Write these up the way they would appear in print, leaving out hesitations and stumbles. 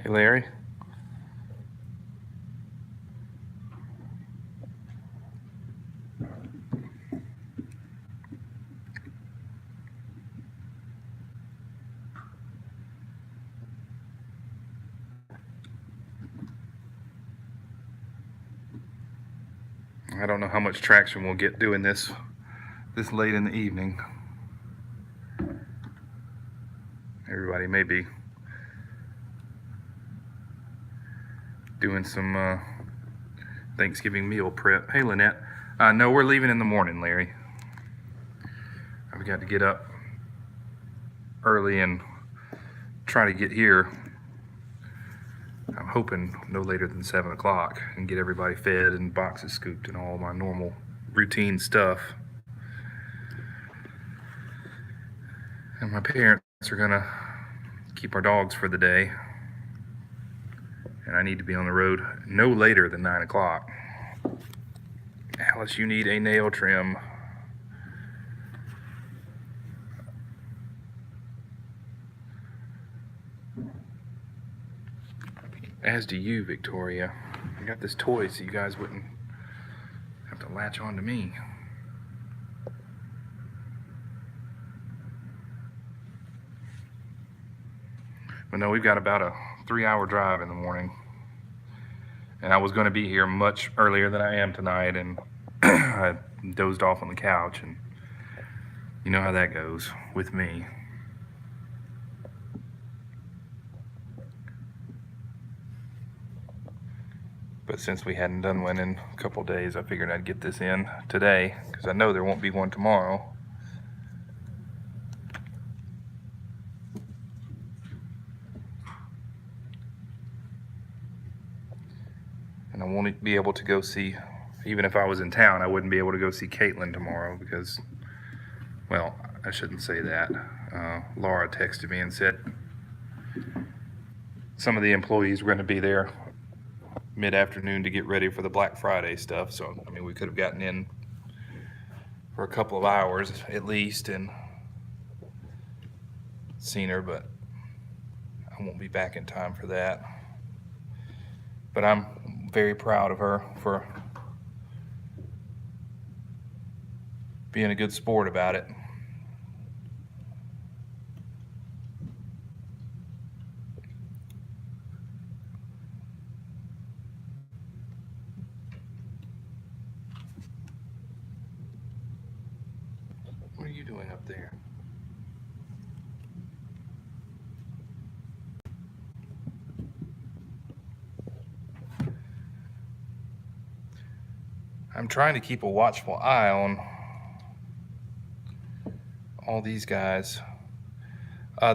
Hey, Larry. I don't know how much traction we'll get doing this late in the evening. Everybody may be doing some Thanksgiving meal prep. Hey, Lynette. No, we're leaving in the morning, Larry. I've got to get up early and try to get here. I'm hoping no later than 7 o'clock and get everybody fed and boxes scooped and all my normal routine stuff. And my parents are gonna keep our dogs for the day. And I need to be on the road no later than 9 o'clock. Alice, you need a nail trim. As do you, Victoria. I got this toy so you guys wouldn't have to latch on to me. But no, we've got about a 3-hour drive in the morning. And I was going to be here much earlier than I am tonight, and I dozed off on the couch, and you know how that goes with me. But since we hadn't done one in a couple days, I figured I'd get this in today, because I know there won't be one tomorrow. And I won't be able to go see, even if I was in town, I wouldn't be able to go see Caitlin tomorrow because, well, I shouldn't say that. Laura texted me and said some of the employees were going to be there mid-afternoon to get ready for the Black Friday stuff. So, I mean, we could have gotten in for a couple of hours at least and seen her, but I won't be back in time for that. But I'm very proud of her for being a good sport about it. What are you doing up there? I'm trying to keep a watchful eye on all these guys.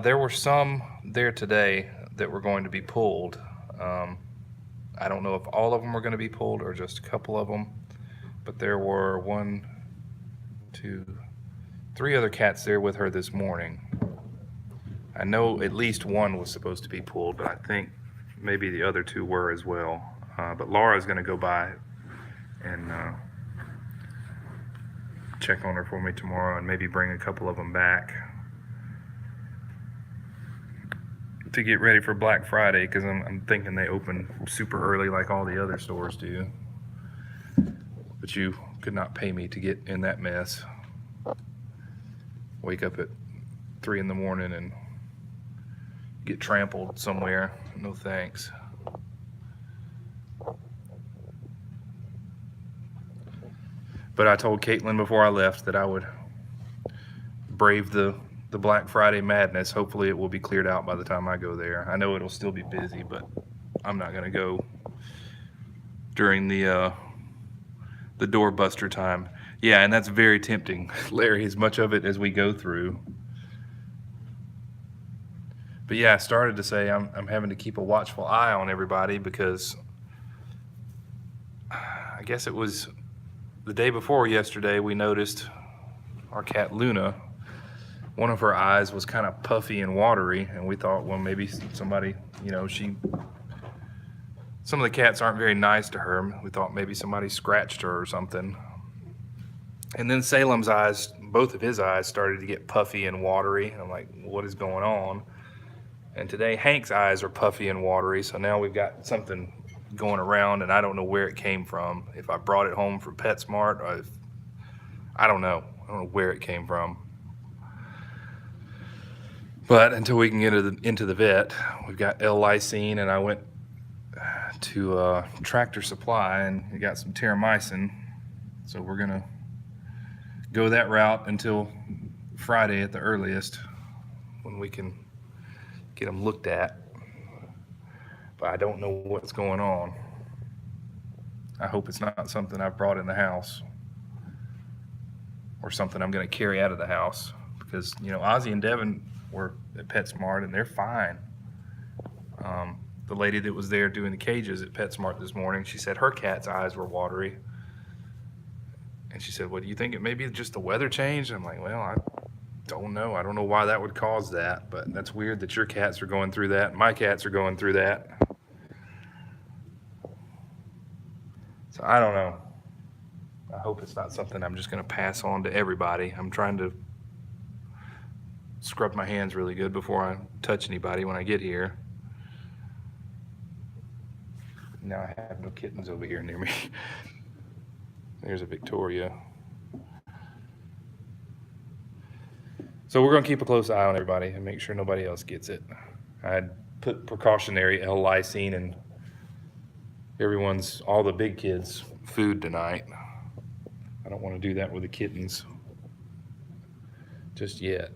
There were some there today that were going to be pulled. I don't know if all of them were going to be pulled or just a couple of them, but there were 1, 2, 3 other cats there with her this morning. I know at least one was supposed to be pulled, but I think maybe the other 2 were as well. But Laura's going to go by and check on her for me tomorrow and maybe bring a couple of them back to get ready for Black Friday, because I'm thinking they open super early like all the other stores do. But you could not pay me to get in that mess. Wake up at 3 in the morning and get trampled somewhere. No thanks. But I told Caitlin before I left that I would brave the Black Friday madness. Hopefully it will be cleared out by the time I go there. I know it'll still be busy, but I'm not gonna go during the doorbuster time. Yeah, and that's very tempting, Larry, as much of it as we go through. But yeah, I started to say I'm having to keep a watchful eye on everybody, because I guess it was the day before yesterday we noticed our cat Luna, one of her eyes was kind of puffy and watery, and we thought, well, maybe somebody, you know, some of the cats aren't very nice to her. We thought maybe somebody scratched her or something. And then Salem's eyes, both of his eyes started to get puffy and watery. I'm like, what is going on? And today Hank's eyes are puffy and watery, so now we've got something going around, and I don't know where it came from. If I brought it home from PetSmart, or if, I don't know. I don't know where it came from. But until we can get into the vet, we've got L-lysine, and I went to Tractor Supply and we got some terramycin. So we're gonna go that route until Friday at the earliest, when we can get them looked at. But I don't know what's going on. I hope it's not something I've brought in the house or something I'm going to carry out of the house, because, you know, Ozzy and Devin were at PetSmart and they're fine. The lady that was there doing the cages at PetSmart this morning, she said her cat's eyes were watery. And she said, "What do you think? It may be just the weather change?" I'm like, well, I don't know. I don't know why that would cause that, but that's weird that your cats are going through that. My cats are going through that. So I don't know. I hope it's not something I'm just going to pass on to everybody. I'm trying to scrub my hands really good before I touch anybody when I get here. Now I have no kittens over here near me. There's a Victoria. So we're going to keep a close eye on everybody and make sure nobody else gets it. I had put precautionary L-lysine in all the big kids' food tonight. I don't want to do that with the kittens just yet,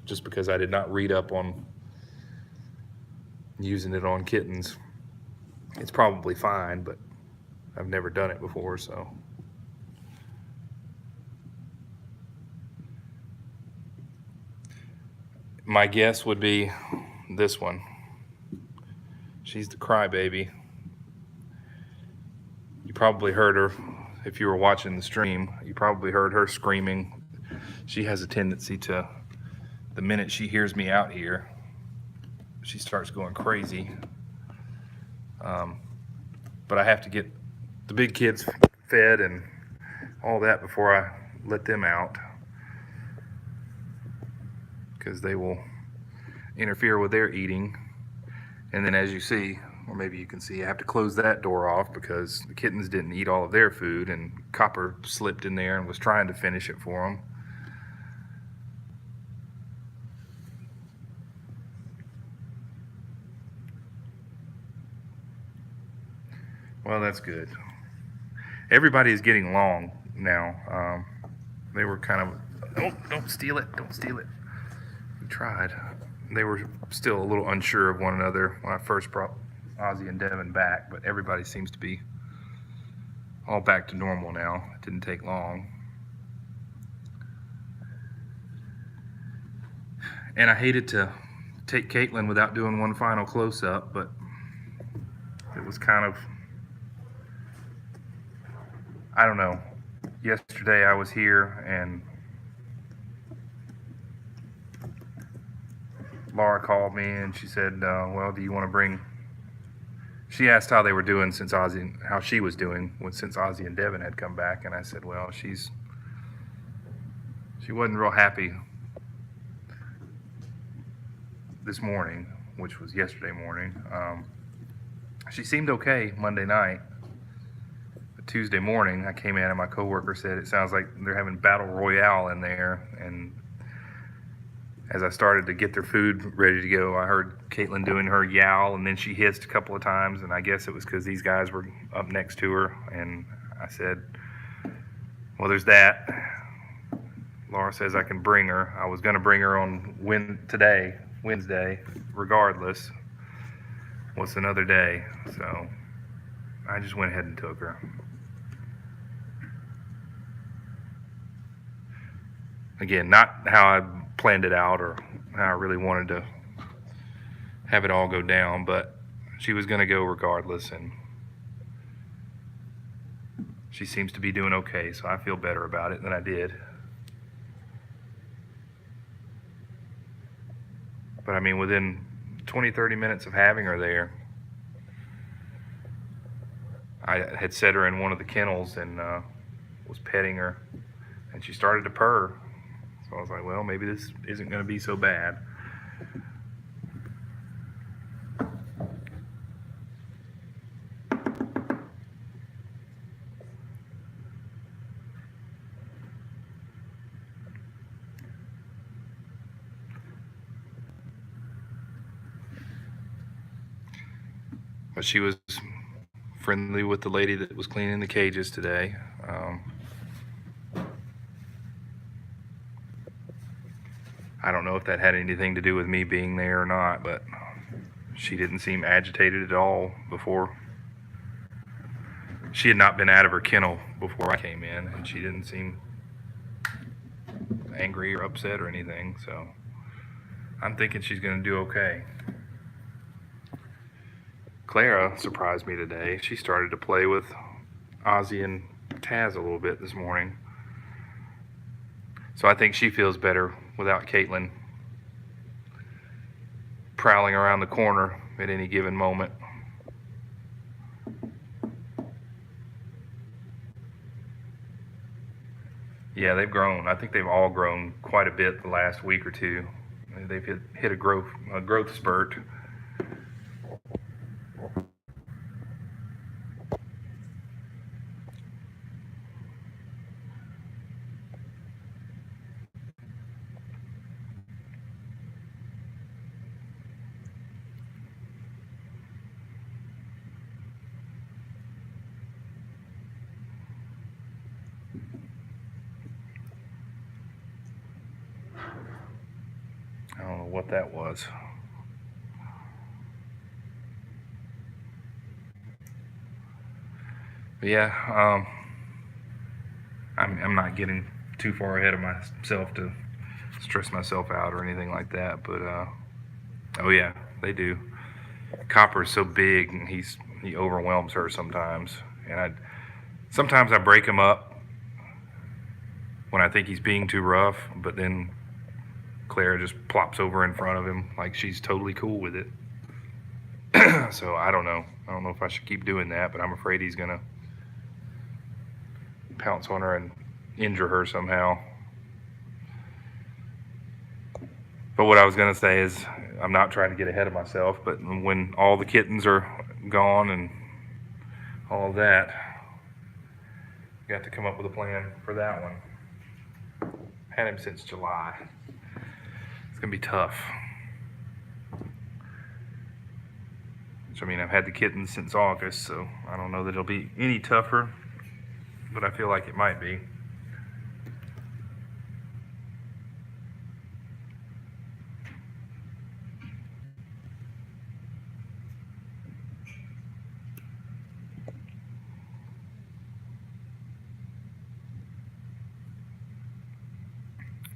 just because I did not read up on using it on kittens. It's probably fine, but I've never done it before, so. My guess would be this one. She's the crybaby. You probably heard her, if you were watching the stream, you probably heard her screaming. She has a tendency to, the minute she hears me out here, she starts going crazy. But I have to get the big kids fed and all that before I let them out, because they will interfere with their eating. And then, as you see, or maybe you can see, I have to close that door off because the kittens didn't eat all of their food, and Copper slipped in there and was trying to finish it for them. Well, that's good. Everybody is getting along now. They were kind of, oh, don't steal it, don't steal it. We tried. They were still a little unsure of one another when I first brought Ozzy and Devin back, but everybody seems to be all back to normal now. It didn't take long. And I hated to take Caitlin without doing one final close-up, but it was kind of, I don't know. Yesterday I was here and Laura called me and she said, well, do you want to bring, she asked how they were doing since how she was doing since Ozzy and Devin had come back. And I said, well, she wasn't real happy this morning, which was yesterday morning. She seemed okay Monday night. But Tuesday morning, I came in and my coworker said it sounds like they're having battle royale in there. And as I started to get their food ready to go, I heard Caitlin doing her yowl, and then she hissed a couple of times, and I guess it was because these guys were up next to her. And I said, well, there's that. Laura says I can bring her. I was going to bring her on Wednesday, regardless. What's another day? So I just went ahead and took her. Again, not how I planned it out or how I really wanted to have it all go down, but she was going to go regardless, and she seems to be doing okay, so I feel better about it than I did. But I mean, within 20-30 minutes of having her there, I had set her in one of the kennels and was petting her, and she started to purr. So I was like, well, maybe this isn't going to be so bad. But she was friendly with the lady that was cleaning the cages today. I don't know if that had anything to do with me being there or not, but she didn't seem agitated at all before. She had not been out of her kennel before I came in, and she didn't seem angry or upset or anything, so I'm thinking she's going to do okay. Clara surprised me today. She started to play with Ozzy and Taz a little bit this morning. So I think she feels better without Caitlin prowling around the corner at any given moment. Yeah, they've grown. I think they've all grown quite a bit the last week or two. They've hit a growth spurt. I don't know what that was. But yeah, I'm not getting too far ahead of myself to stress myself out or anything like that. But oh yeah, they do. Copper's so big, and he overwhelms her sometimes. And sometimes I break him up when I think he's being too rough, but then Clara just plops over in front of him like she's totally cool with it. So I don't know. I don't know if I should keep doing that, but I'm afraid he's gonna pounce on her and injure her somehow. But what I was gonna say is, I'm not trying to get ahead of myself, but when all the kittens are gone and all of that, got to come up with a plan for that one. Had him since July. It's gonna be tough. I mean, I've had the kittens since August, so I don't know that it'll be any tougher, but I feel like it might be.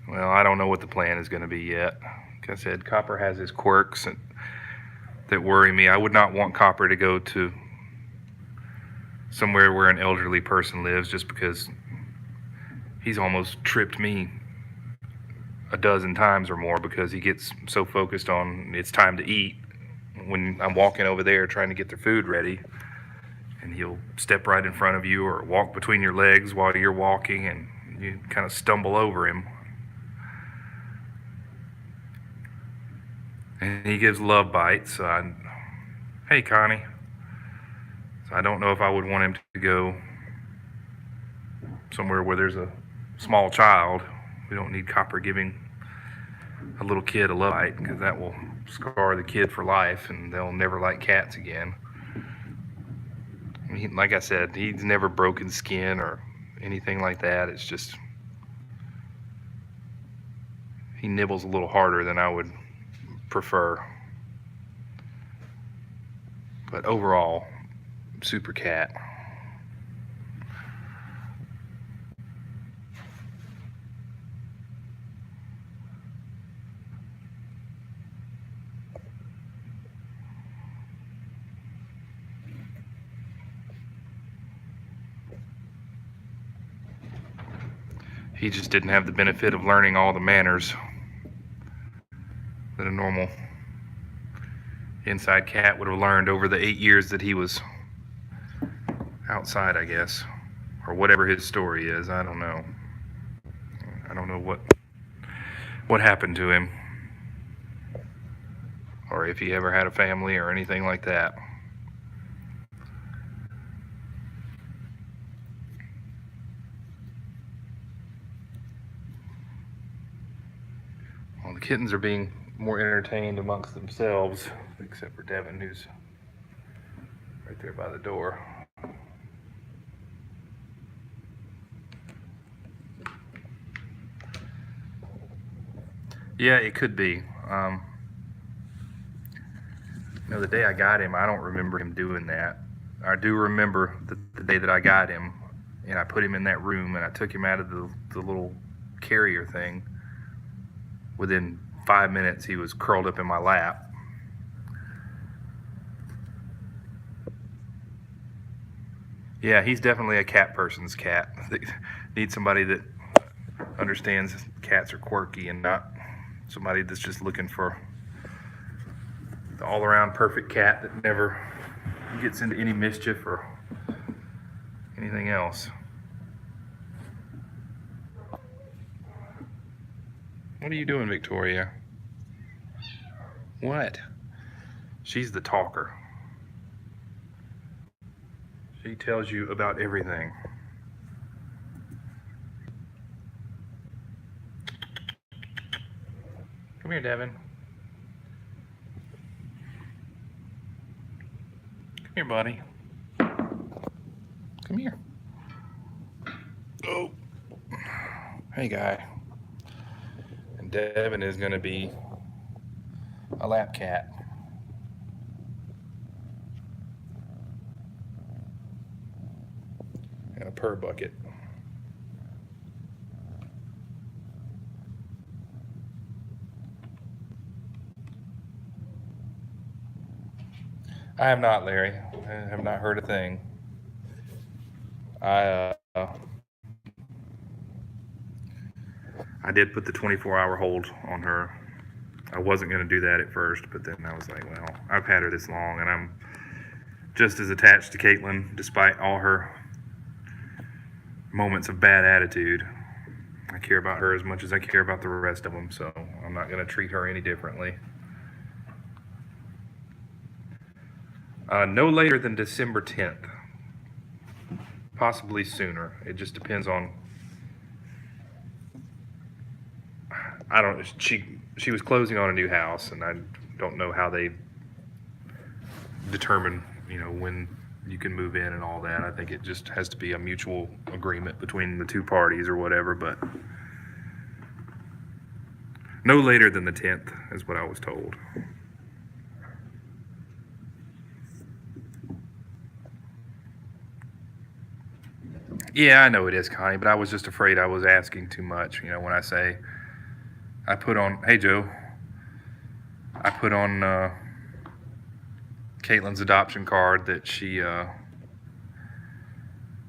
Well, I don't know what the plan is going to be yet. Like I said, Copper has his quirks that worry me. I would not want Copper to go to somewhere where an elderly person lives, just because he's almost tripped me a dozen times or more, because he gets so focused on it's time to eat when I'm walking over there trying to get their food ready, and he'll step right in front of you or walk between your legs while you're walking, and you kind of stumble over him. And he gives love bites. Hey, Connie. So I don't know if I would want him to go somewhere where there's a small child. We don't need Copper giving a little kid a love bite, because that will scar the kid for life, and they'll never like cats again. I mean, like I said, he's never broken skin or anything like that. It's just he nibbles a little harder than I would prefer. But overall, super cat. He just didn't have the benefit of learning all the manners that a normal inside cat would have learned over the 8 years that he was outside, I guess. Or whatever his story is. I don't know. I don't know what happened to him, or if he ever had a family or anything like that. Well, the kittens are being more entertained amongst themselves, except for Devin, who's right there by the door. Yeah, it could be. The day I got him, I don't remember him doing that. I do remember the day that I got him, and I put him in that room, and I took him out of the little carrier thing. Within 5 minutes, he was curled up in my lap. Yeah, he's definitely a cat person's cat. Need somebody that understands cats are quirky and not somebody that's just looking for the all-around perfect cat that never gets into any mischief or anything else. What are you doing, Victoria? What? She's the talker. She tells you about everything. Come here, Devin. Come here, buddy. Come here. Oh. Hey, guy. And Devin is going to be a lap cat. And a purr bucket. I have not, Larry. I have not heard a thing. I did put the 24-hour hold on her. I wasn't going to do that at first, but then I was like, well, I've had her this long, and I'm just as attached to Caitlin, despite all her moments of bad attitude. I care about her as much as I care about the rest of them, so I'm not going to treat her any differently. No later than December 10th. Possibly sooner. It just depends on... She was closing on a new house, and I don't know how they determine, when you can move in and all that. I think it just has to be a mutual agreement between the two parties or whatever, but no later than the 10th is what I was told. Yeah, I know it is, Connie, but I was just afraid I was asking too much. When I say I put on, hey Joe, I put on Caitlin's adoption card that she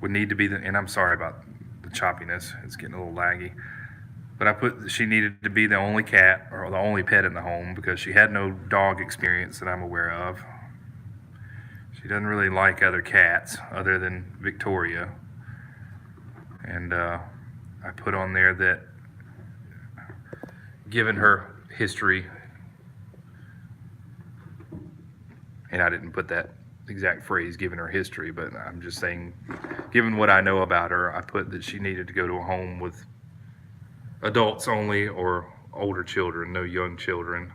would need to be and I'm sorry about the choppiness, it's getting a little laggy, but I put that she needed to be the only cat or the only pet in the home because she had no dog experience that I'm aware of. She doesn't really like other cats other than Victoria. And I put on there that given her history, and I didn't put that exact phrase, given her history, but I'm just saying, given what I know about her, I put that she needed to go to a home with adults only or older children, no young children,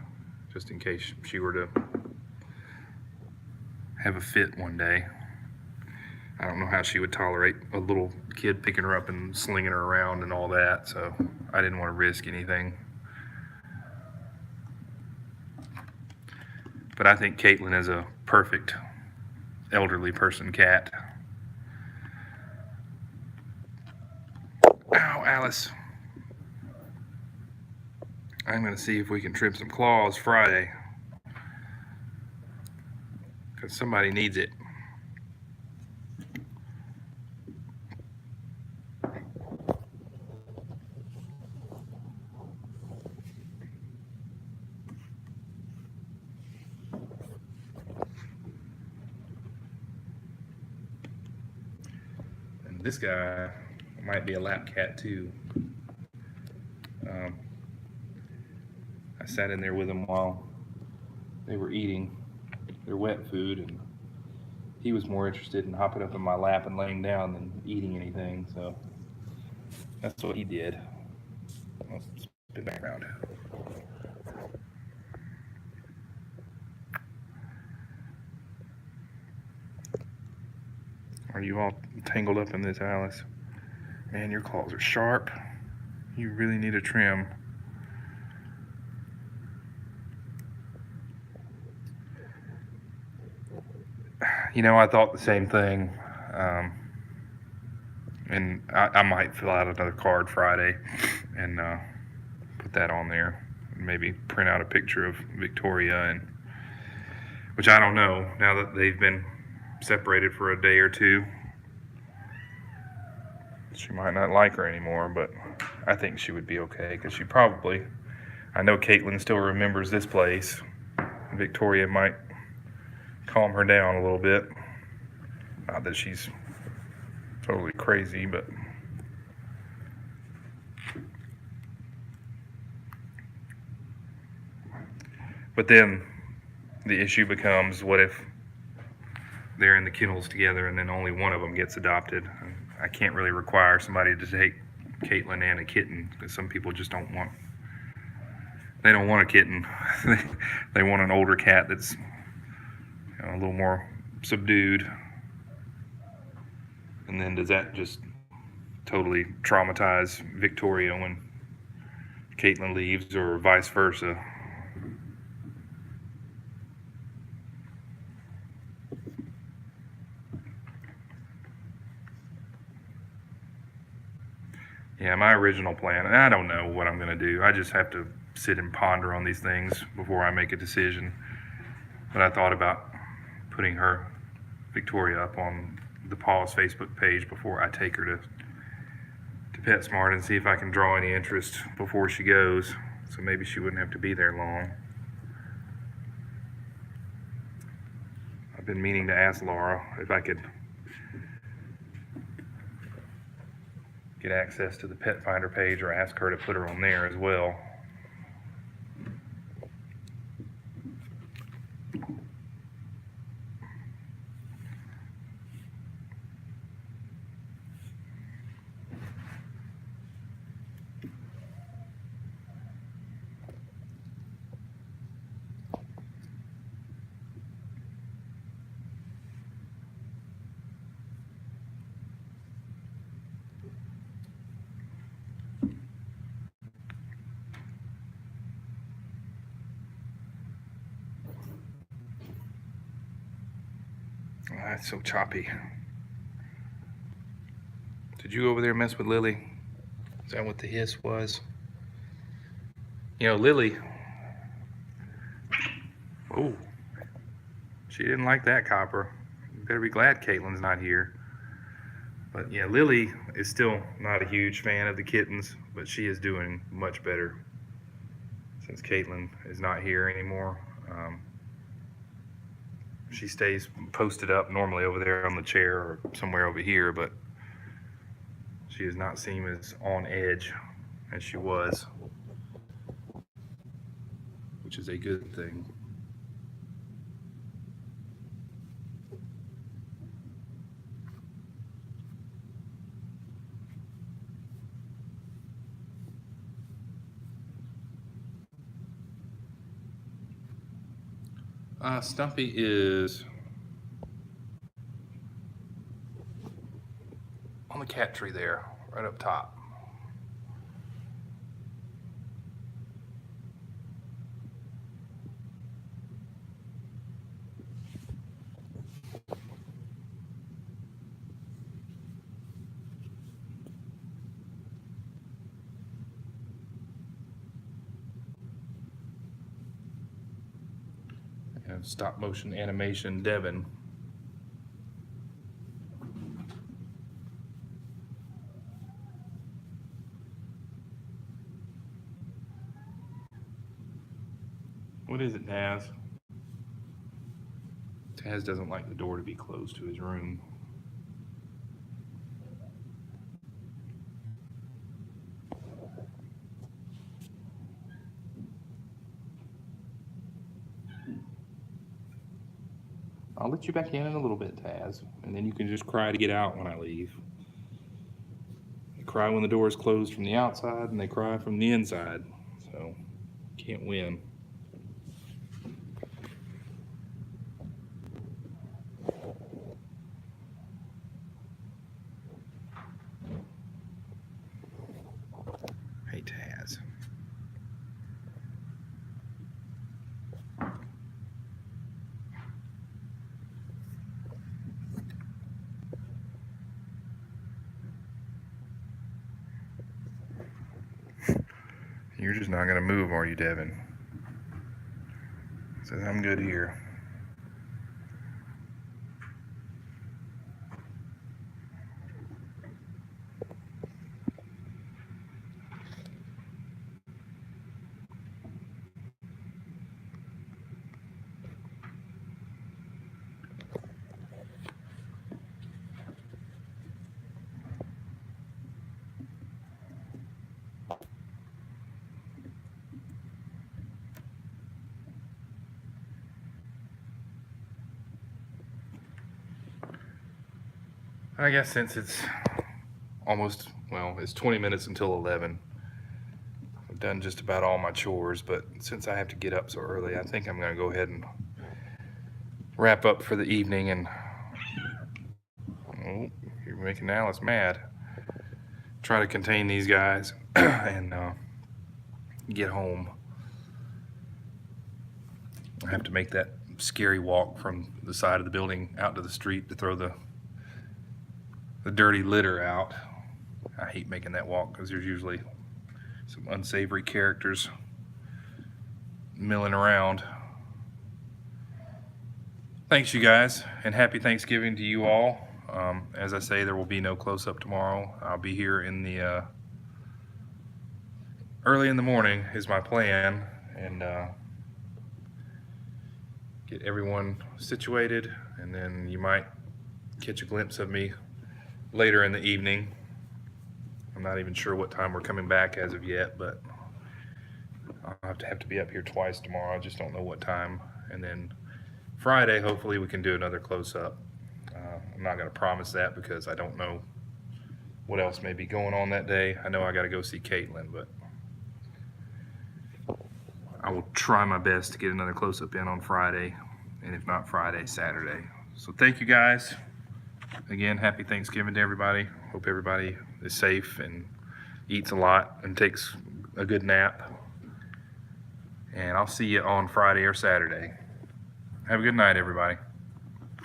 just in case she were to have a fit one day. I don't know how she would tolerate a little kid picking her up and slinging her around and all that, so I didn't want to risk anything. But I think Caitlin is a perfect elderly person cat. Ow, Alice. I'm going to see if we can trim some claws Friday, because somebody needs it. This guy might be a lap cat too. I sat in there with him while they were eating their wet food, and he was more interested in hopping up in my lap and laying down than eating anything, so that's what he did. I'll spin back around. Are you all tangled up in this, Alice? Man, your claws are sharp. You really need a trim. You know, I thought the same thing. And I might fill out another card Friday and put that on there. Maybe print out a picture of Victoria, and which I don't know, now that they've been separated for a day or two. She might not like her anymore, but I think she would be okay because she probably, I know Caitlin still remembers this place. Victoria might calm her down a little bit. Not that she's totally crazy, but then the issue becomes, what if they're in the kennels together and then only one of them gets adopted? I can't really require somebody to take Caitlin and a kitten because some people just don't want a kitten. They want an older cat that's, you know, a little more subdued. And then does that just totally traumatize Victoria when Caitlin leaves, or vice versa? Yeah, my original plan, and I don't know what I'm going to do. I just have to sit and ponder on these things before I make a decision. But I thought about putting Victoria, up on the Paws Facebook page before I take her to PetSmart and see if I can draw any interest before she goes. So maybe she wouldn't have to be there long. I've been meaning to ask Laura if I could get access to the Pet Finder page, or ask her to put her on there as well. Oh, that's so choppy. Did you over there mess with Lily? Is that what the hiss was? You know, Lily, oh, she didn't like that copper. You better be glad Caitlin's not here. But yeah, Lily is still not a huge fan of the kittens, but she is doing much better since Caitlin is not here anymore. She stays posted up normally over there on the chair or somewhere over here, but she does not seem as on edge as she was, which is a good thing. Stumpy is on the cat tree there, right up top. And stop motion animation Devin. What is it, Taz? Taz doesn't like the door to be closed to his room. I'll let you back in a little bit, Taz, and then you can just cry to get out when I leave. They cry when the door is closed from the outside, and they cry from the inside, so can't win. You're just not gonna move, are you, Devin? Says I'm good here. I guess since it's almost, well, it's 20 minutes until 11. I've done just about all my chores, but since I have to get up so early, I think I'm going to go ahead and wrap up for the evening. And oh, you're making Alice mad. Try to contain these guys and get home. I have to make that scary walk from the side of the building out to the street to throw the dirty litter out. I hate making that walk because there's usually some unsavory characters milling around. Thanks, you guys, and happy Thanksgiving to you all. As I say, there will be no close-up tomorrow. I'll be here in the early in the morning is my plan, and get everyone situated, and then you might catch a glimpse of me later in the evening. I'm not even sure what time we're coming back as of yet, but I'll have to be up here twice tomorrow. I just don't know what time. And then Friday, hopefully we can do another close-up. I'm not going to promise that because I don't know what else may be going on that day. I know I got to go see Caitlin, but I will try my best to get another close-up in on Friday, and if not Friday, Saturday. So thank you guys. Again, happy Thanksgiving to everybody. Hope everybody is safe and eats a lot and takes a good nap. And I'll see you on Friday or Saturday. Have a good night, everybody.